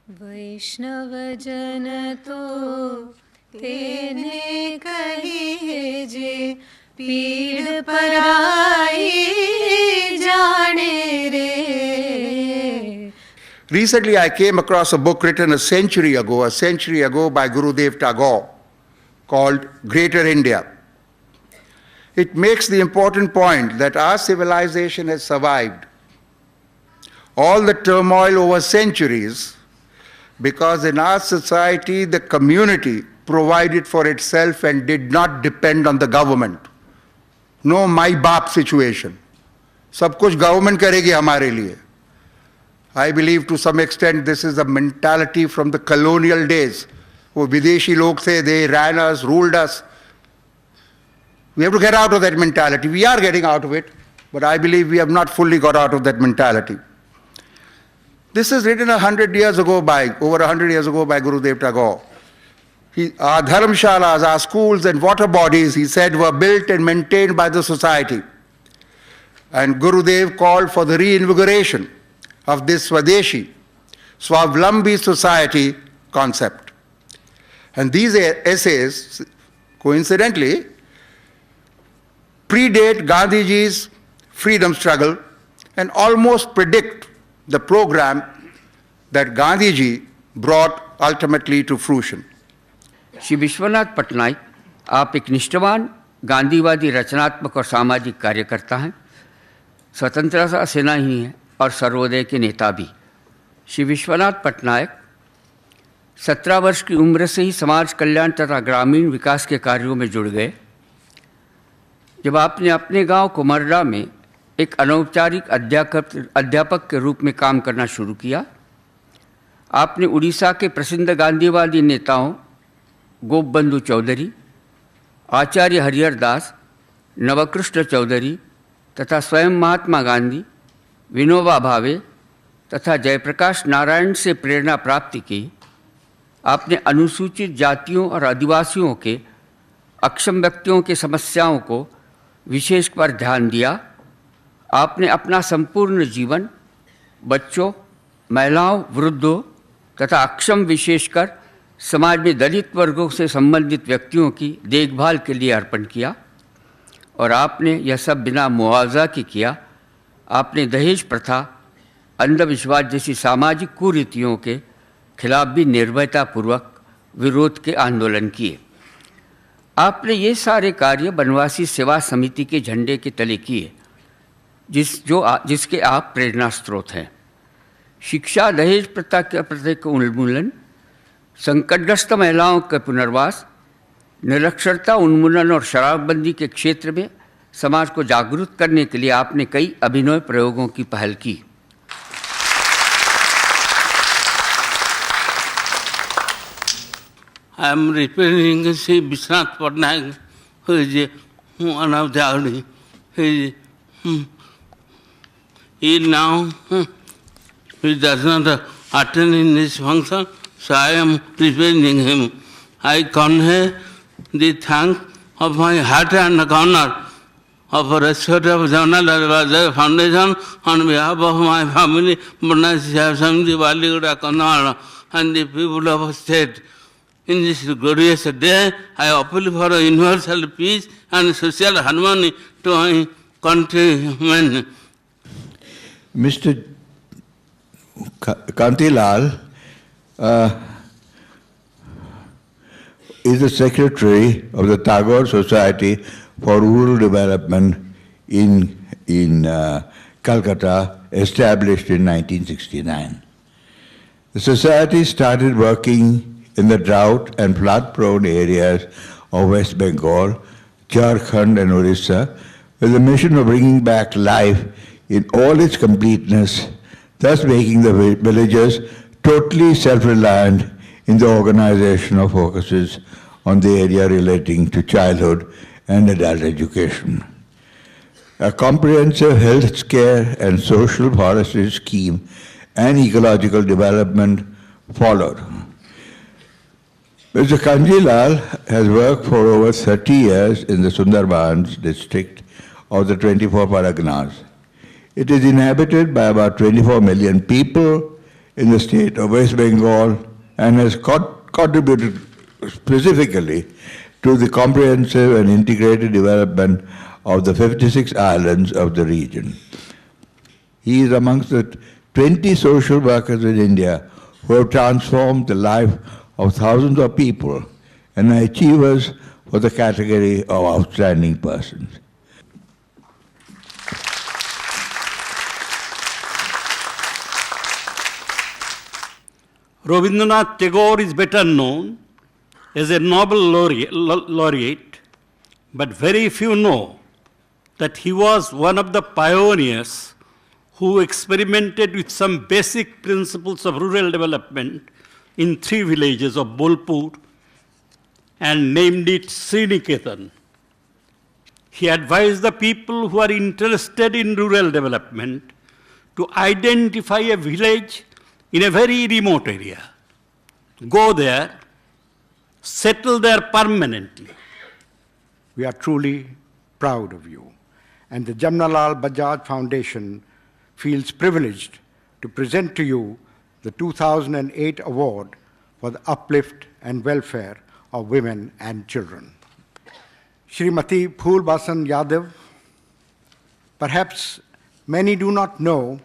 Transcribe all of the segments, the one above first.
वैष्णव जन तो तेने कहिए जे पीड़ पराई जाने रे. Recently, I came across a book written a century ago by Gurudev Tagore called Greater India. It makes the important point that our civilization has survived all the turmoil over centuries because in our society the community provided for itself and did not depend on the government. No my-baap situation. Sab kuch government karegi hamare liye. I believe to some extent this is a mentality from the colonial days. Wo Videshi log the, they ran us, ruled us. We have to get out of that mentality. We are getting out of it, but I believe we have not fully got out of that mentality. This is written over 100 years ago by Gurudev Tagore. Our dharamshalas, our schools and water bodies, he said, were built and maintained by the society. And Gurudev called for the reinvigoration of this Swadeshi, Swavlambi society concept. And these essays, coincidentally, predate Gandhiji's freedom struggle and almost predict the program that Gandhiji brought ultimately to fruition. Shri Vishwanath Patnaik, आप एक निष्ठावान गांधीवादी रचनात्मक और सामाजिक कार्यकर्ता हैं, स्वतंत्रता सेनानी हैं और सर्वोदय के नेता भी. श्री विश्वनाथ पटनायक 17 वर्ष की उम्र से ही समाज कल्याण तथा ग्रामीण विकास के कार्यों में जुड़ गए. जब आपने अपने गांव कुमरडा में एक अनौपचारिक अध्यापक के रूप में काम करना शुरू किया, आपने उड़ीसा के प्रसिद्ध गांधीवादी नेताओं गोपबंधु चौधरी, आचार्य हरिहर दास, नवकृष्ण चौधरी तथा स्वयं महात्मा गांधी, विनोबा भावे तथा जयप्रकाश नारायण से प्रेरणा प्राप्त की. आपने अनुसूचित जातियों और आदिवासियों के अक्षम व्यक्तियों की समस्याओं को विशेष पर ध्यान दिया. आपने अपना संपूर्ण जीवन बच्चों, महिलाओं, वृद्धों तथा अक्षम विशेषकर समाज में दलित वर्गों से संबंधित व्यक्तियों की देखभाल के लिए अर्पण किया. और आपने यह सब बिना मुआवजा के किया. आपने दहेज प्रथा, अंधविश्वास जैसी सामाजिक कुरीतियों के खिलाफ भी निर्भयतापूर्वक विरोध के आंदोलन किए. आपने ये सारे कार्य बनवासी सेवा समिति के झंडे के तले किए, जिसके आप प्रेरणा स्रोत हैं. शिक्षा, दहेज प्रथा के प्रत्येक उन्मूलन, संकटग्रस्त महिलाओं का पुनर्वास, निरक्षरता उन्मूलन और शराबबंदी के क्षेत्र में समाज को जागरूक करने के लिए आपने कई अभिनव प्रयोगों की पहल की. I am representing Sri Vishwanath Patnaik, who is one of the early. He now he does not attend in this function, so I am representing him. I convey the thanks of my heart and honor of respect of Jagannath Foundation on behalf of my family, Samdi Valiguda Kannada, and the people of the state. In this glorious day, I appeal for universal peace and social harmony to my countrymen. Mr. Kantilal is the secretary of the Tagore Society for Rural Development in Calcutta, established in 1969. The society started working in the drought and flood-prone areas of West Bengal, Jharkhand and Orissa, with the mission of bringing back life in all its completeness, thus making the villagers totally self-reliant in the organization of focuses on the area relating to childhood and adult education. A comprehensive health care and social forestry scheme and ecological development followed. Mr. Kantilal has worked for over 30 years in the Sundarbans district of the 24 Parganas. It is inhabited by about 24 million people in the state of West Bengal and has contributed specifically to the comprehensive and integrated development of the 56 islands of the region. He is amongst the 20 social workers in India who have transformed the life of thousands of people and are achievers for the category of outstanding persons. Rabindranath Tagore is better known as a Nobel laureate, but very few know that he was one of the pioneers who experimented with some basic principles of rural development in 3 villages of Bolpur and named it Sriniketan. He advised the people who are interested in rural development to identify a village in a very remote area, go there, settle there permanently. We are truly proud of you, and the Jamnalal Bajaj Foundation feels privileged to present to you the 2008 award for the uplift and welfare of women and children. Shrimati Phulbasan Yadav, perhaps many do not know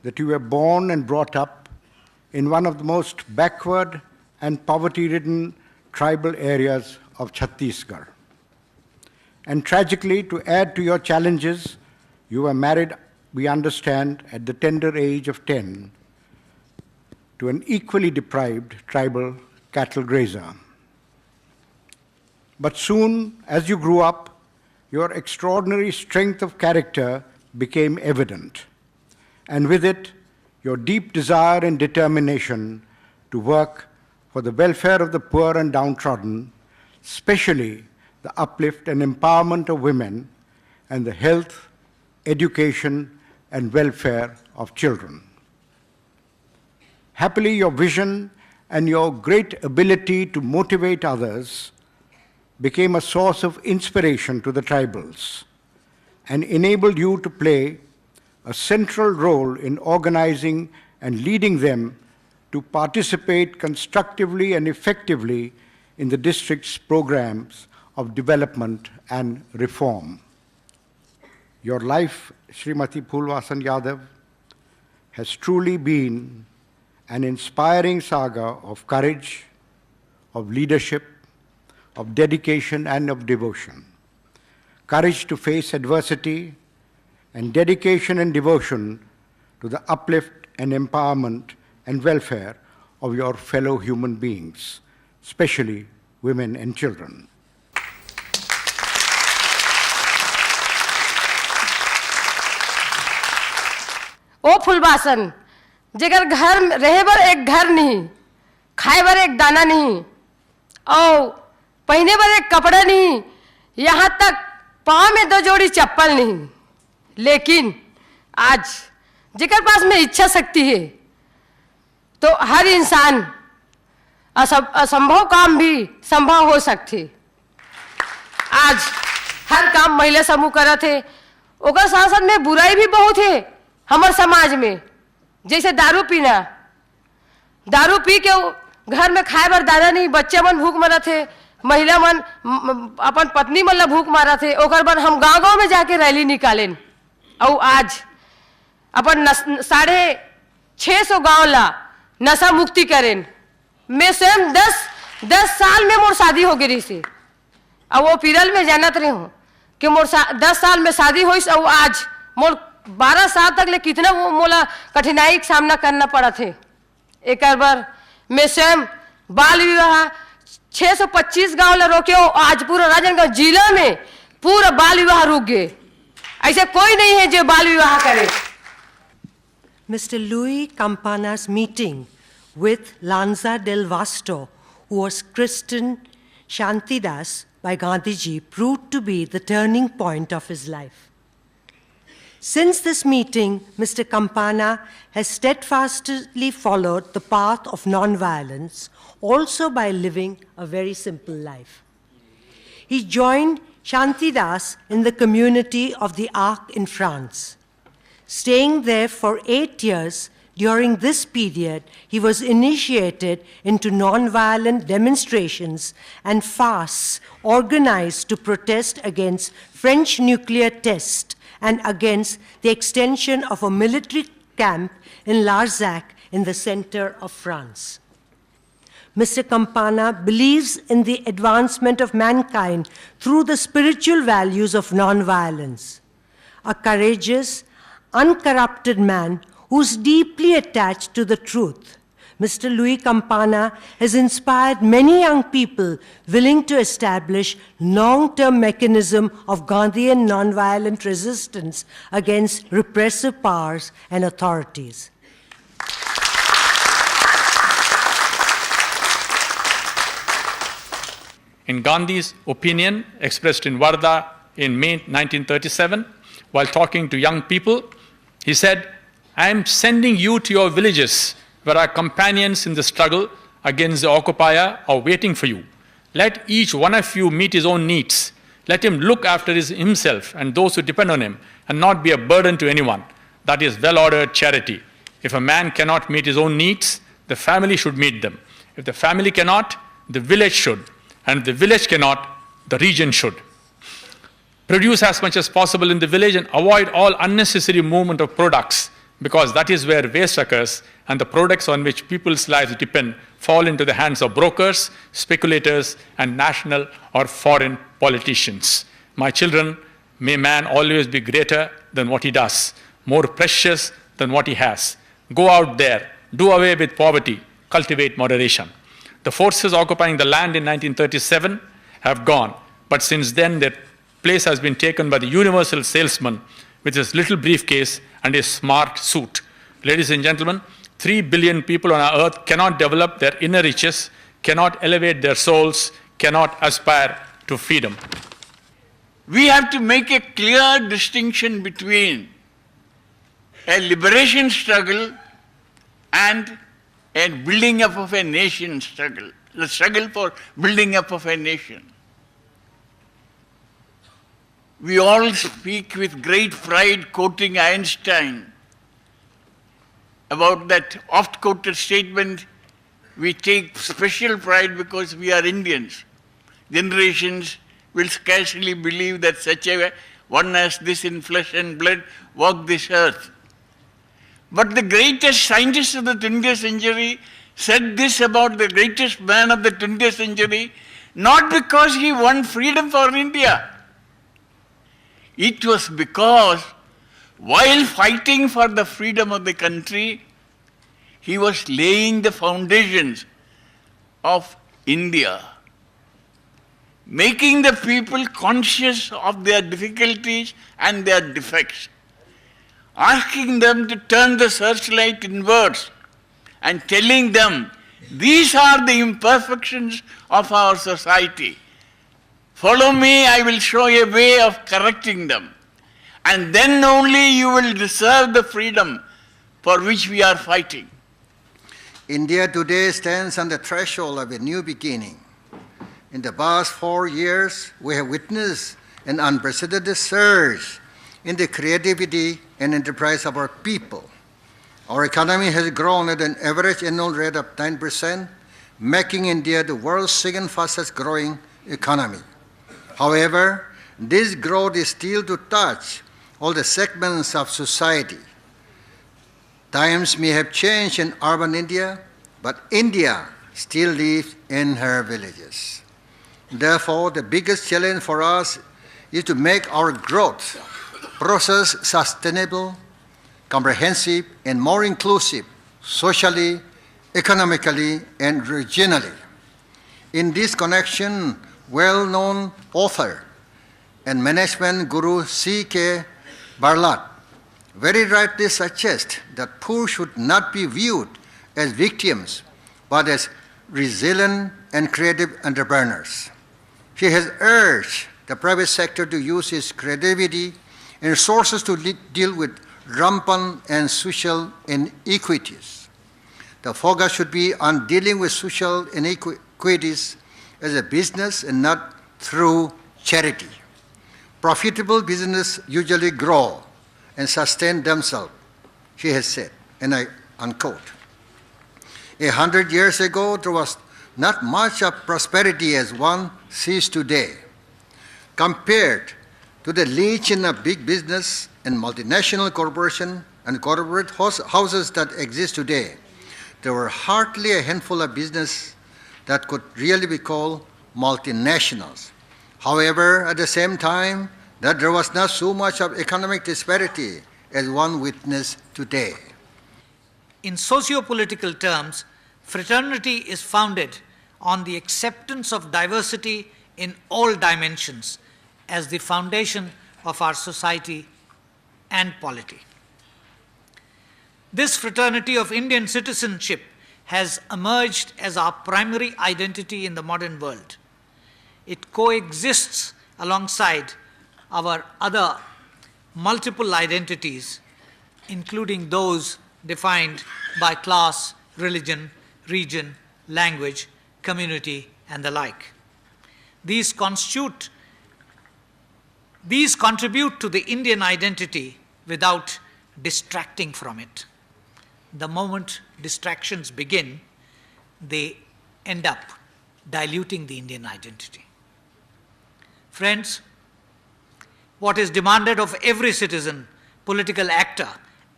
that you were born and brought up in one of the most backward and poverty-ridden tribal areas of Chhattisgarh. And tragically, to add to your challenges, you were married, we understand, at the tender age of 10 to an equally deprived tribal cattle grazer. But soon, as you grew up, your extraordinary strength of character became evident, and with it, your deep desire and determination to work for the welfare of the poor and downtrodden, especially the uplift and empowerment of women and the health, education, and welfare of children. Happily, your vision and your great ability to motivate others became a source of inspiration to the tribals and enabled you to play a central role in organizing and leading them to participate constructively and effectively in the district's programs of development and reform. Your life, Shrimati Phulbasan Yadav, has truly been an inspiring saga of courage, of leadership, of dedication, and of devotion. Courage to face adversity, and dedication and devotion to the uplift and empowerment and welfare of your fellow human beings, especially women and children. ओ फुलबासन जेकर घर रहे बर एक घर नहीं, खाए बर एक दाना नहीं, और पहने बर एक कपड़ा नहीं, यहाँ तक पाँव में 2 जोड़ी चप्पल नहीं, लेकिन आज जेकर पास में इच्छा शक्ति है तो हर इंसान असंभव काम भी संभव हो सकते। आज हर काम महिला समूह करत है, ओकर साथ साथ में बुराई भी बहुत है हमारे समाज में, जैसे दारू पीना, दारू पी के घर में खाए बर दाना नहीं, बच्चे मन भूख मरत है, महिला मन अपन पत्नी मन ला भूख मारत है, ओकर बर हम गांव-गांव में जाके रैली निकालें और आज अपन 650 गांव ला नशा मुक्ति करें। मैं स्वयं 10 साल में मोर शादी हो गई से, और वो पीरल में जानत रहे हूँ कि मोर 10 साल में शादी हुई और आज मोर 12 साल तक ले कितना वो मोला कठिनाई का सामना करना पड़ा थे। एक बार मैं स्वयं बाल विवाह 625 गांव ला रोके हो, आज पूरा राजनांदगांव जिला में पूरा बाल विवाह रुक गए। ऐसे कोई नहीं है जो बाल विवाह करे। Mr. Louis Campana's meeting with Lanza del Vasto, who was christened Shantidas by Gandhiji, proved to be the turning point of his life. Since this meeting, Mr. Campana has steadfastly followed the path of non-violence, also by living a very simple life. He joined Shantidas in the community of the Arc in France, staying there for 8 years During this period, he was initiated into nonviolent demonstrations and fasts organized to protest against French nuclear tests and against the extension of a military camp in Larzac in the center of France. Mr. Campana believes in the advancement of mankind through the spiritual values of nonviolence. A courageous, uncorrupted man who's deeply attached to the truth, Mr. Louis Campana has inspired many young people willing to establish long-term mechanism of Gandhian nonviolent resistance against repressive powers and authorities. In Gandhi's opinion, expressed in Wardha in May 1937, while talking to young people, he said, "I am sending you to your villages where our companions in the struggle against the occupier are waiting for you. Let each one of you meet his own needs. Let him look after himself and those who depend on him and not be a burden to anyone. That is well-ordered charity. If a man cannot meet his own needs, the family should meet them. If the family cannot, the village should. And if the village cannot, the region should. Produce as much as possible in the village and avoid all unnecessary movement of products, because that is where waste occurs and the products on which people's lives depend fall into the hands of brokers, speculators, and national or foreign politicians. My children, may man always be greater than what he does, more precious than what he has. Go out there, do away with poverty, cultivate moderation." The forces occupying the land in 1937 have gone, but since then their place has been taken by the universal salesman with his little briefcase and his smart suit. Ladies and gentlemen, 3 billion people on our earth cannot develop their inner riches, cannot elevate their souls, cannot aspire to freedom. We have to make a clear distinction between a liberation struggle and a building up of a nation struggle, the struggle for building up of a nation. We all speak with great pride, quoting Einstein, about that oft-quoted statement, "We take special pride because we are Indians. Generations will scarcely believe that such a one as this in flesh and blood walked this earth." But the greatest scientist of the 20th century said this about the greatest man of the 20th century, not because he won freedom for India. It was because while fighting for the freedom of the country, he was laying the foundations of India, making the people conscious of their difficulties and their defects, asking them to turn the searchlight inwards and telling them, these are the imperfections of our society. Follow me, I will show a way of correcting them. And then only you will deserve the freedom for which we are fighting. India today stands on the threshold of a new beginning. In the past 4 years, we have witnessed an unprecedented surge in the creativity and enterprise of our people. Our economy has grown at an average annual rate of 9%, making India the world's second fastest growing economy. However, this growth is still to touch all the segments of society. Times may have changed in urban India, but India still lives in her villages. Therefore, the biggest challenge for us is to make our growth process sustainable, comprehensive, and more inclusive socially, economically, and regionally. In this connection, well-known author and management guru C.K. Barlat very rightly suggests that poor should not be viewed as victims, but as resilient and creative entrepreneurs. He has urged the private sector to use its creativity and resources to deal with rampant and social inequities. The focus should be on dealing with social inequities as a business and not through charity. Profitable business usually grow and sustain themselves, he has said, and I unquote. 100 years ago, there was not much of prosperity as one sees today. Compared to the legion of big business and multinational corporations and corporate houses that exist today, there were hardly a handful of businesses that could really be called multinationals. However, at the same time, that there was not so much of economic disparity as one witnessed today. In socio-political terms, fraternity is founded on the acceptance of diversity in all dimensions as the foundation of our society and polity. This fraternity of Indian citizenship has emerged as our primary identity in the modern world. It coexists alongside our other multiple identities, including those defined by class, religion, region, language, community, and the like. These contribute to the Indian identity without distracting from it. The moment distractions begin, they end up diluting the Indian identity. Friends, what is demanded of every citizen, political actor,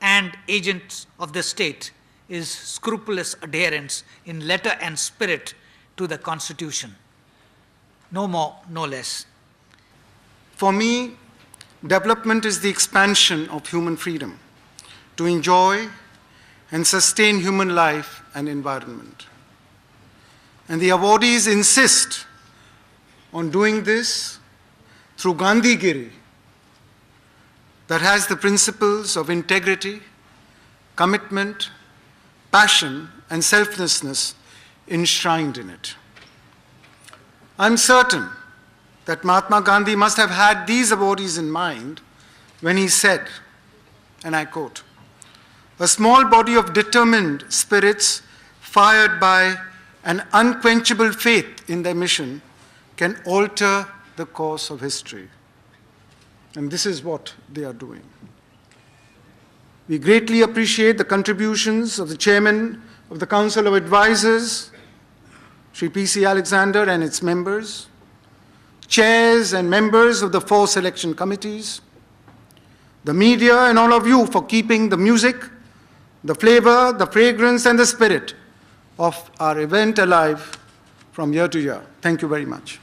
and agent of the state is scrupulous adherence in letter and spirit to the Constitution. No more, no less. For me, development is the expansion of human freedom to enjoy and sustain human life and environment. And the awardees insist on doing this through Gandhigiri, that has the principles of integrity, commitment, passion, and selflessness enshrined in it. I'm certain that Mahatma Gandhi must have had these awardees in mind when he said, and I quote, "A small body of determined spirits fired by an unquenchable faith in their mission can alter the course of history." And this is what they are doing. We greatly appreciate the contributions of the Chairman of the Council of Advisors, Sri P.C. Alexander, and its members, chairs and members of the 4 selection committees, the media, and all of you for keeping the music, the flavor, the fragrance, and the spirit of our event alive from year to year. Thank you very much.